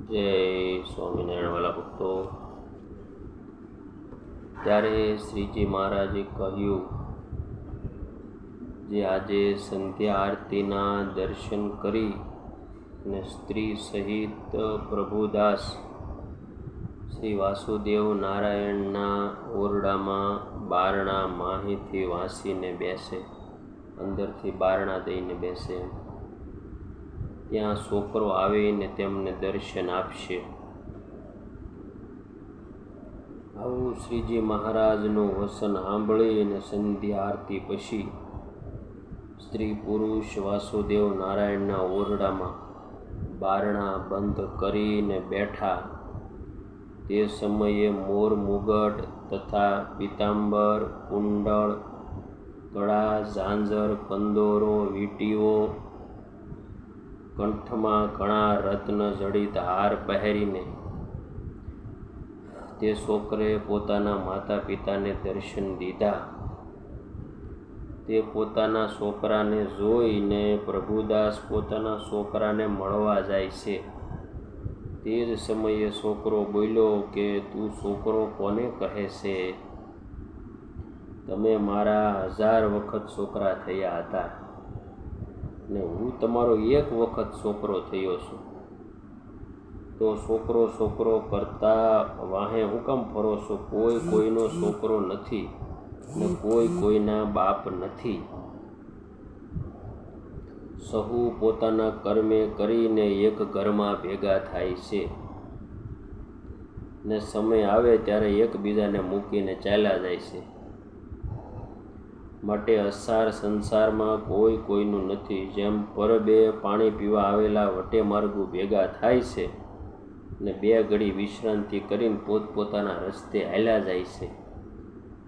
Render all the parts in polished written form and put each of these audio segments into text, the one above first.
જય સ્વામિનારાયણ વાલા ભક્તો. ત્યારે શ્રીજી મહારાજે કહ્યું, જે આજે સંધ્યા આરતીના દર્શન કરી અને સ્ત્રી સહિત પ્રભુદાસ શ્રી વાસુદેવ નારાયણના ઓરડામાં બારણા માહીથી વાસીને બેસે, અંદરથી બારણા દઈને બેસે. ત્યાં છોકરો આવીને તેમને દર્શન આપશે. આવું શ્રીજી મહારાજનું વચન સાંભળીને સંધ્યા આરતી પછી સ્ત્રી પુરુષ વાસુદેવ નારાયણના ઓરડામાં બારણા બંધ કરીને બેઠા. તે સમયે મોર મુગટ તથા પીતાંબર, કુંડળ, કડા, ઝાંઝર, કંદોરો, વીંટીઓ, કંઠમાં ઘણા રત્ન જડિત હાર પહેરીને તે છોકરે પોતાના માતા પિતાને દર્શન દીધા. તે પોતાના છોકરાને જોઈને પ્રભુદાસ પોતાના છોકરાને મળવા જાય છે. તે જ સમયે છોકરો બોલ્યો કે તું છોકરો કોને કહે છે? તમે મારા 1000 વખત છોકરા થયા હતા ને હું તમારો એક વખત છોકરો થયો છું. તો છોકરો કરતા વાહે હું કામ ફરો છો? કોઈ કોઈનો છોકરો નથી ને કોઈ કોઈના બાપ નથી. સહુ પોતાના કર્મે કરીને એક ઘરમાં ભેગા થાય છે ને સમય આવે ત્યારે એકબીજાને મૂકીને ચાલ્યા જાય છે. માટે અસાર સંસારમાં કોઈ કોઈનું નથી. જેમ પરબે પાણી પીવા આવેલા વટે માર્ગુ ભેગા થાય છે ને 2 ઘડી વિશ્રાંતિ કરીને પોતપોતાના રસ્તે હાલ્યા જાય છે,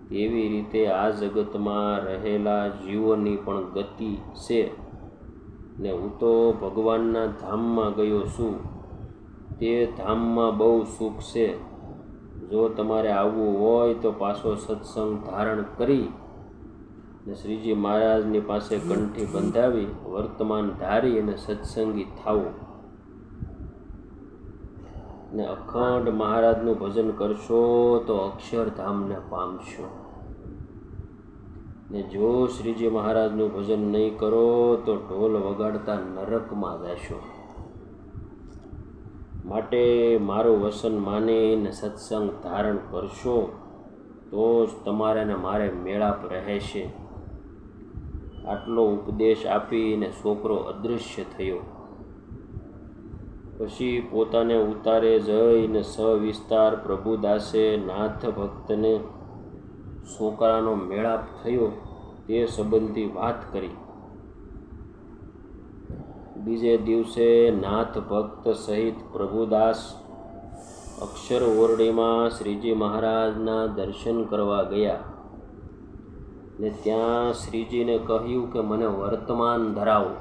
તેવી રીતે આ જગતમાં રહેલા જીવોની પણ ગતિ છે. ને હું તો ભગવાનના ધામમાં ગયો છું. તે ધામમાં બહુ સુખ છે. જો તમારે આવવું હોય તો પાછો સત્સંગ ધારણ કરી ને શ્રીજી મહારાજની પાસે કંઠી બંધાવી વર્તમાન ધારી અને સત્સંગી થાવો ને અખંડ મહારાજનું ભજન કરશો તો અક્ષરધામને પામશો. ને જો શ્રીજી મહારાજનું ભજન નહીં કરો તો ઢોલ વગાડતા નરકમાં જશો. માટે મારું વચન માનીને સત્સંગ ધારણ કરશો તો જ તમારે ને મારે મેળાપ રહેશે. આટલો ઉપદેશ આપીને છોકરો અદૃશ્ય થયો. પછી પોતાને ઉતારે જઈને સવિસ્તાર પ્રભુદાસે નાથ ભક્તને છોકરાનો મેળાપ થયો તે સંબંધી વાત કરી. બીજે દિવસે નાથ ભક્ત સહિત પ્રભુદાસ અક્ષર ઓરડીમાં શ્રીજી મહારાજના દર્શન કરવા ગયા ને ત્યાં શ્રીજીને કહ્યું કે મને વર્તમાન ધરાવો,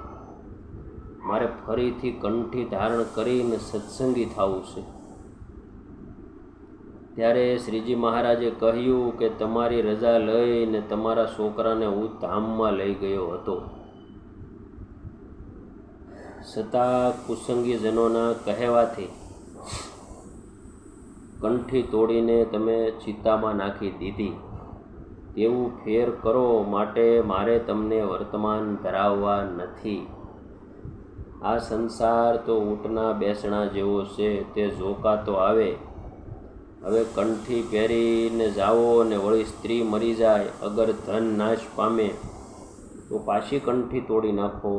મારે ફરીથી કંઠી ધારણ કરીને સત્સંગી થવું છે. ત્યારે શ્રીજી મહારાજે કહ્યું કે તમારી રજા લઈને તમારા છોકરાને હું ધામમાં લઈ ગયો હતો, છતાં કુસંગીજનોના કહેવાથી કંઠી તોડીને તમે ચિતામાં નાખી દીધી. તેવું ફેર કરો, માટે મારે તમને વર્તમાન ધરાવવા નથી. આ સંસાર તો ઊંટના બેસણા જેવો છે, તે ઝોકાતો આવે. હવે કંઠી પહેરીને જાઓ ને વળી સ્ત્રી મરી જાય, અગર ધન નાશ પામે તો પાછી કંઠી તોડી નાખો.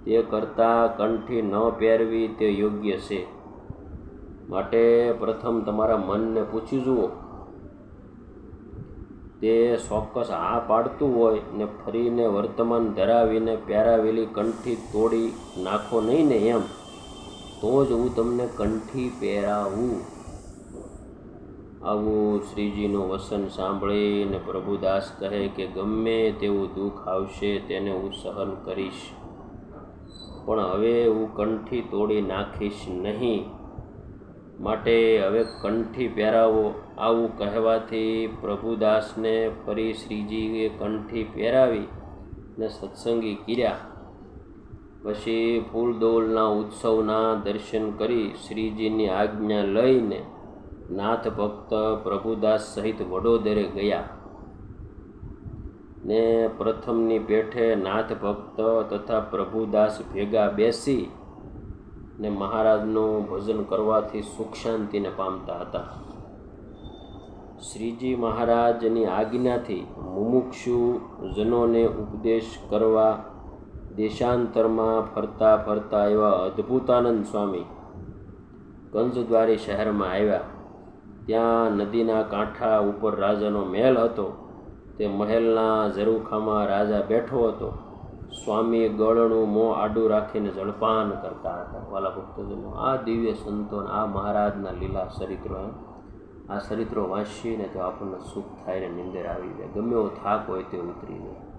તે કરતાં કંઠી ન પહેરવી તે યોગ્ય છે. માટે પ્રથમ તમારા મનને પૂછી જુઓ. તે ચોક્કસ હા પાડતું હોય ને ફરીને વર્તમાન ધરાવીને પહેરાવેલી કંઠી તોડી નાખો નહીં ને એમ, તો જ હું તમને કંઠી પહેરાવું. આવું શ્રીજીનું વચન સાંભળીને પ્રભુદાસ કહે કે ગમે તેવું દુઃખ આવશે તેને હું સહન કરીશ, પણ હવે હું કંઠી તોડી નાખીશ નહીં. માટે હવે કંઠી પહેરાવો. આવું કહેવાથી પ્રભુદાસને ફરી શ્રીજીએ કંઠી પહેરાવી ને સત્સંગી કર્યા. પછી ફૂલદોલના ઉત્સવના દર્શન કરી શ્રીજીની આજ્ઞા લઈને નાથ ભક્ત પ્રભુદાસ સહિત વડોદરે ગયા ને પ્રથમની પેઠે નાથ ભક્ત તથા પ્રભુદાસ ભેગા બેસી ને મહારાજનું ભજન કરવાથી સુખ શાંતિને પામતા હતા. શ્રીજી મહારાજની આજ્ઞાથી મુમુક્ષુ જનોને ઉપદેશ કરવા દેશાંતરમાં ફરતા ફરતા એવા અદ્ભુતાનંદ સ્વામી કંજદ્વારી શહેરમાં આવ્યા. ત્યાં નદીના કાંઠા ઉપર રાજાનો મહેલ હતો. તે મહેલના ઝરૂખામાં રાજા બેઠો હતો. સ્વામી ગળનું મોં આડું રાખીને જળપાન કરતા હતા. વાલા ભક્તજનો, આ દિવ્ય સંતોન, આ મહારાજના લીલા ચરિત્રો, આ ચરિત્રો વાંચીને તો આપણને સુખ થાય ને નિંદર આવી જાય. ગમે એવો થાક હોય તે ઉતરી જાય.